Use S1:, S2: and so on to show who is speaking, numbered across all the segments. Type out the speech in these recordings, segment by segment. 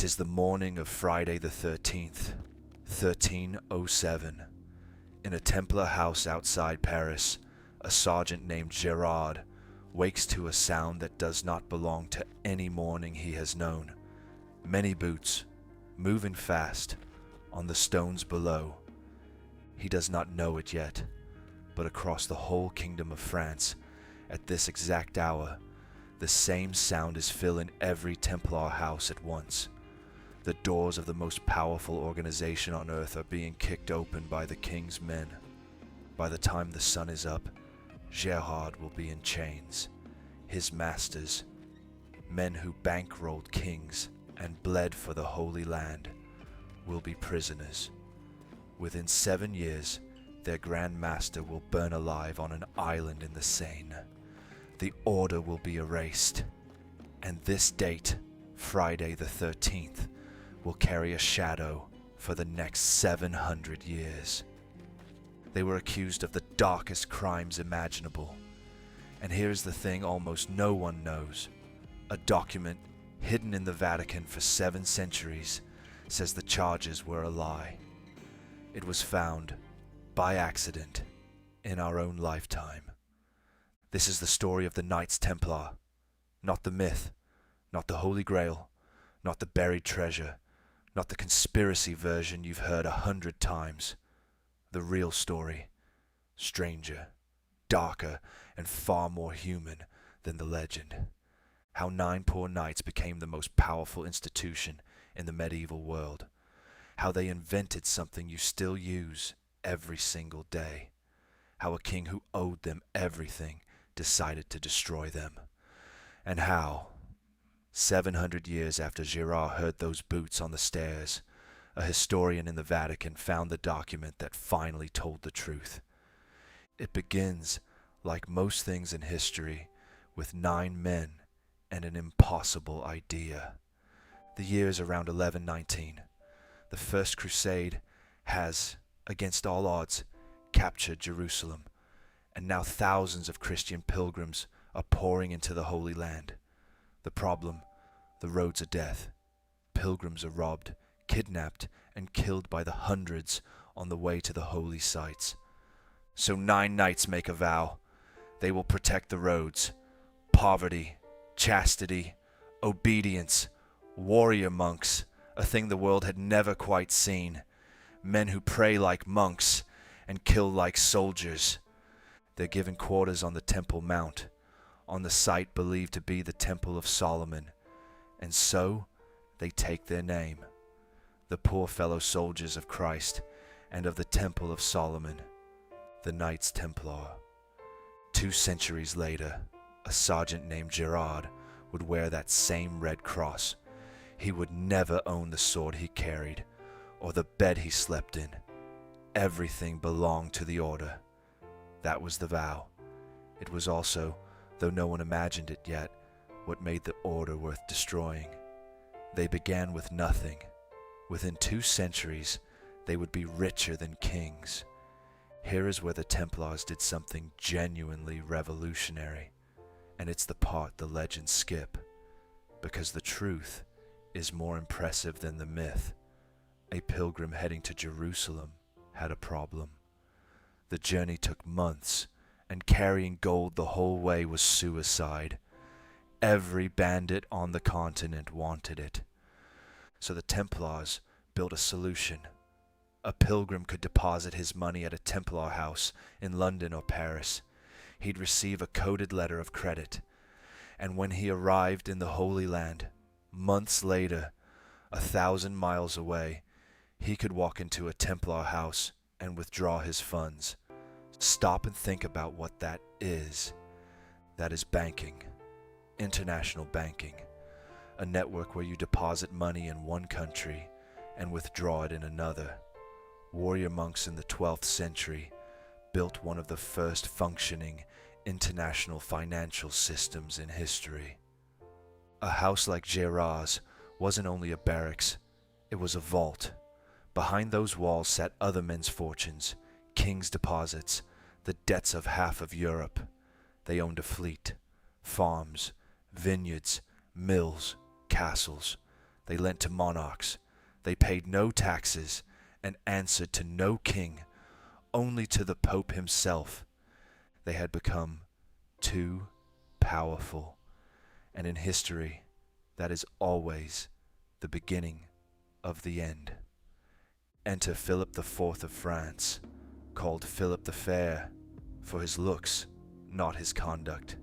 S1: It is the morning of Friday the 13th, 1307. In a Templar house outside Paris, a sergeant named Gerard wakes to a sound that does not belong to any morning he has known. Many boots, moving fast, on the stones below. He does not know it yet, but across the whole kingdom of France, at this exact hour, the same sound is filling every Templar house at once. The doors of the most powerful organization on earth are being kicked open by the king's men. By the time the sun is up, Gerard will be in chains. His masters, men who bankrolled kings and bled for the Holy Land, will be prisoners. Within 7 years, their Grand Master will burn alive on an island in the Seine. The order will be erased, and this date, Friday the 13th, will carry a shadow for the next 700 years. They were accused of the darkest crimes imaginable. And here's the thing almost no one knows. A document hidden in the Vatican for 7 centuries says the charges were a lie. It was found, by accident, in our own lifetime. This is the story of the Knights Templar, not the myth, not the Holy Grail, not the buried treasure, not the conspiracy version you've heard 100 times. The real story, stranger, darker, and far more human than the legend. How 9 poor knights became the most powerful institution in the medieval world. How they invented something you still use every single day. How a king who owed them everything decided to destroy them. And how, 700 years after Gerard heard those boots on the stairs, a historian in the Vatican found the document that finally told the truth. It begins, like most things in history, with 9 men and an impossible idea. The year is around 1119. The First Crusade has, against all odds, captured Jerusalem, and now thousands of Christian pilgrims are pouring into the Holy Land. The problem, the roads of death. Pilgrims are robbed, kidnapped, and killed by the hundreds on the way to the holy sites. So 9 knights make a vow. They will protect the roads. Poverty, chastity, obedience, warrior monks, a thing the world had never quite seen. Men who pray like monks and kill like soldiers. They're given quarters on the Temple Mount, on the site believed to be the Temple of Solomon, and so they take their name, the poor fellow soldiers of Christ and of the Temple of Solomon, the Knights Templar. 2 centuries later, a sergeant named Gerard would wear that same red cross. He would never own the sword he carried, or the bed he slept in. Everything belonged to the order. That was the vow. It was also, though no one imagined it yet, what made the order worth destroying. They began with nothing. Within 2 centuries, they would be richer than kings. Here is where the Templars did something genuinely revolutionary, and it's the part the legends skip, because the truth is more impressive than the myth. A pilgrim heading to Jerusalem had a problem. The journey took months, and carrying gold the whole way was suicide. Every bandit on the continent wanted it. So the Templars built a solution. A pilgrim could deposit his money at a Templar house in London or Paris. He'd receive a coded letter of credit. And when he arrived in the Holy Land, months later, 1,000 miles away, he could walk into a Templar house and withdraw his funds. Stop and think about what that is. That is banking. International banking. A network where you deposit money in one country and withdraw it in another. Warrior monks in the 12th century built one of the first functioning international financial systems in history. A house like Gerard's wasn't only a barracks, it was a vault. Behind those walls sat other men's fortunes, king's deposits, the debts of half of Europe. They owned a fleet, farms, vineyards, mills, castles. They lent to monarchs. They paid no taxes and answered to no king, only to the Pope himself. They had become too powerful, and in history, that is always the beginning of the end. Enter Philip IV of France, called Philip the Fair, for his looks, not his conduct.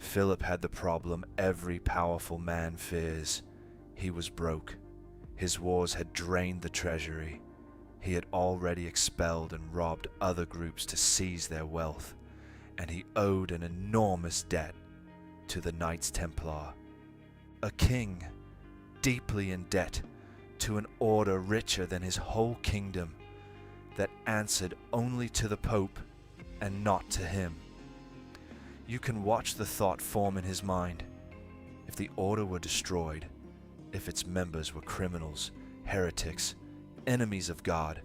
S1: Philip had the problem every powerful man fears. He was broke. His wars had drained the treasury. He had already expelled and robbed other groups to seize their wealth, and he owed an enormous debt to the Knights Templar. A king, deeply in debt to an order richer than his whole kingdom, that answered only to the Pope and not to him. You can watch the thought form in his mind. If the order were destroyed, if its members were criminals, heretics, enemies of God,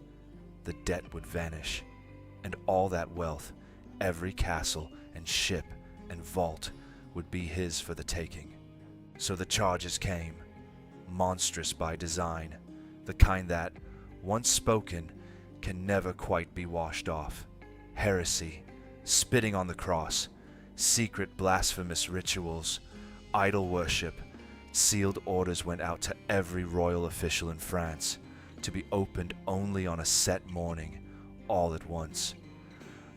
S1: the debt would vanish, and all that wealth, every castle and ship and vault, would be his for the taking. So the charges came, monstrous by design, the kind that, once spoken, can never quite be washed off. Heresy, spitting on the cross, secret blasphemous rituals, idol worship. Sealed orders went out to every royal official in France to be opened only on a set morning, all at once.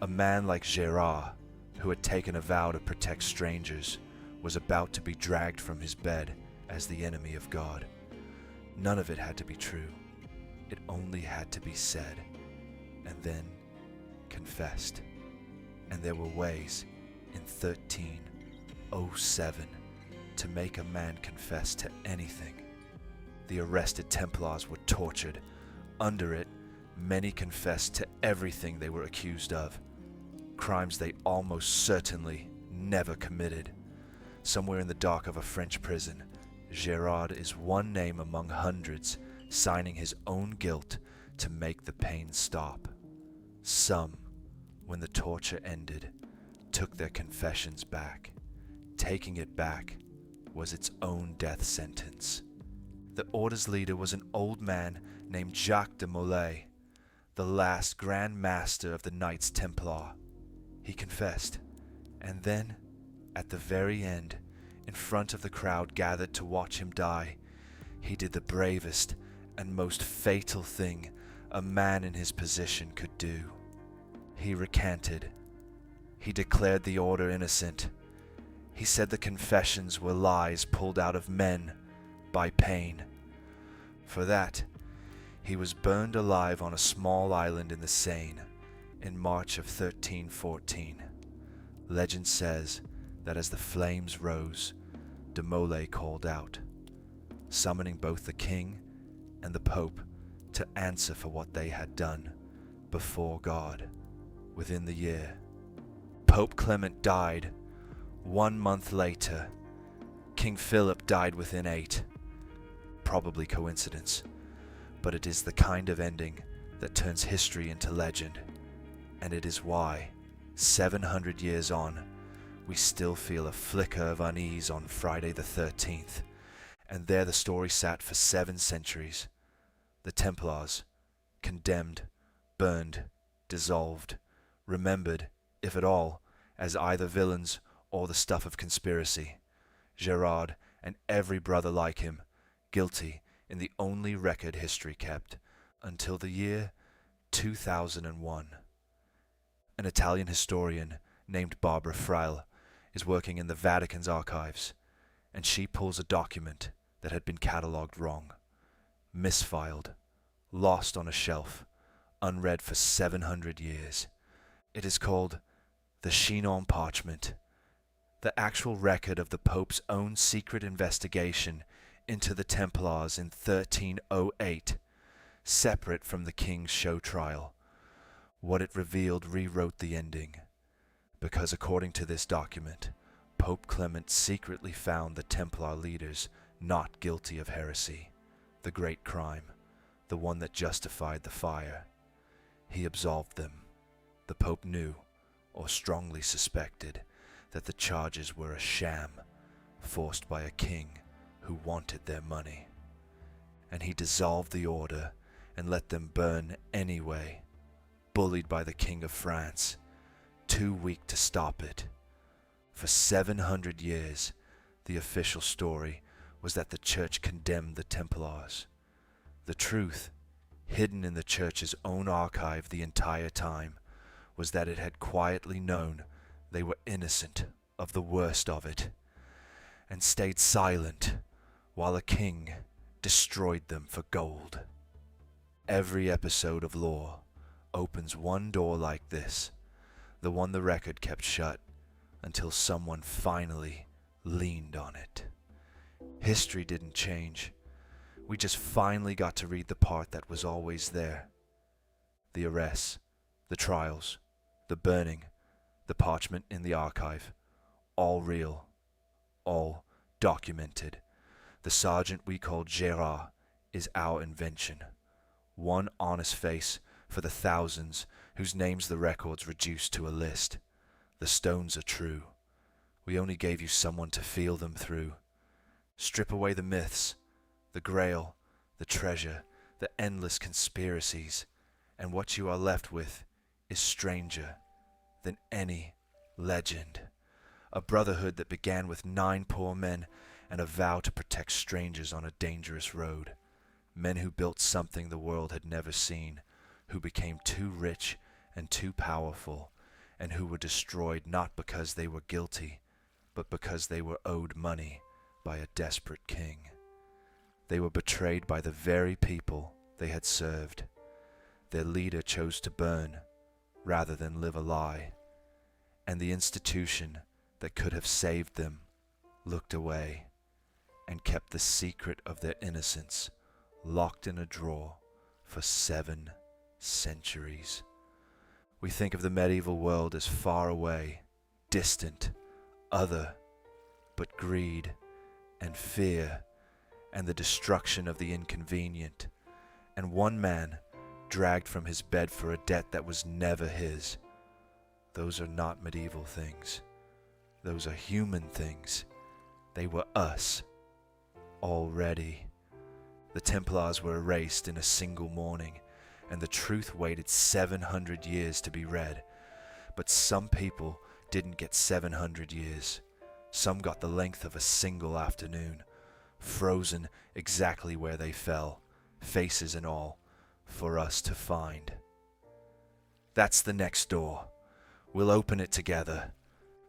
S1: A man like Gérard, who had taken a vow to protect strangers, was about to be dragged from his bed as the enemy of God. None of it had to be true. It only had to be said, and then confessed. And there were ways in 1307 to make a man confess to anything. The arrested Templars were tortured. Under it, many confessed to everything they were accused of, crimes they almost certainly never committed. Somewhere in the dark of a French prison, Gérard is one name among hundreds, signing his own guilt to make the pain stop. Some, when the torture ended, took their confessions back. Taking it back was its own death sentence. The order's leader was an old man named Jacques de Molay, the last Grand Master of the Knights Templar. He confessed, and then, at the very end, in front of the crowd gathered to watch him die, he did the bravest and most fatal thing a man in his position could do. He recanted. He declared the order innocent. He said the confessions were lies pulled out of men by pain. For that, he was burned alive on a small island in the Seine in March of 1314. Legend says that as the flames rose, de Molay called out, summoning both the king and the Pope to answer for what they had done before God within the year. Pope Clement died 1 month later. King Philip died within 8. Probably coincidence, but it is the kind of ending that turns history into legend, and it is why, 700 years on, we still feel a flicker of unease on Friday the 13th, and there the story sat for 7 centuries. The Templars, condemned, burned, dissolved, remembered, if at all, as either villains or the stuff of conspiracy. Gérard and every brother like him, guilty in the only record history kept, until the year 2001. An Italian historian named Barbara Fraile is working in the Vatican's archives, and she pulls a document that had been catalogued wrong, misfiled, lost on a shelf, unread for 700 years. It is called the Chinon Parchment, the actual record of the Pope's own secret investigation into the Templars in 1308, separate from the king's show trial. What it revealed rewrote the ending, because according to this document, Pope Clement secretly found the Templar leaders not guilty of heresy, the great crime, the one that justified the fire. He absolved them. The Pope knew, or strongly suspected, that the charges were a sham, forced by a king who wanted their money. and he dissolved the order and let them burn anyway, bullied by the King of France, too weak to stop it. For 700 years, the official story was that the Church condemned the Templars. The truth, hidden in the Church's own archive the entire time, was that it had quietly known they were innocent of the worst of it, and stayed silent while a king destroyed them for gold. Every episode of Lore opens one door like this, the one the record kept shut until someone finally leaned on it. History didn't change. We just finally got to read the part that was always there. The arrests, the trials, the burning, the parchment in the archive, all real, all documented. The sergeant we call Gerard is our invention. One honest face for the thousands whose names the records reduced to a list. The stones are true. We only gave you someone to feel them through. Strip away the myths, the grail, the treasure, the endless conspiracies, and what you are left with is stranger than any legend. A brotherhood that began with 9 poor men and a vow to protect strangers on a dangerous road. Men who built something the world had never seen, who became too rich and too powerful, and who were destroyed not because they were guilty, but because they were owed money by a desperate king. They were betrayed by the very people they had served. Their leader chose to burn rather than live a lie, and the institution that could have saved them looked away and kept the secret of their innocence locked in a drawer for 7 centuries. We think of the medieval world as far away, distant, other, but greed and fear and the destruction of the inconvenient, and one man dragged from his bed for a debt that was never his. Those are not medieval things. Those are human things. They were us already. The Templars were erased in a single morning, and the truth waited 700 years to be read. But some people didn't get 700 years. Some got the length of a single afternoon, frozen exactly where they fell, faces and all, for us to find. That's the next door. We'll open it together,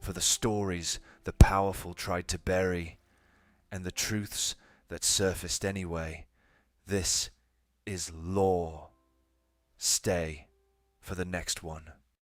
S1: for the stories the powerful tried to bury, and the truths that surfaced anyway. This is Lore. Stay for the next one.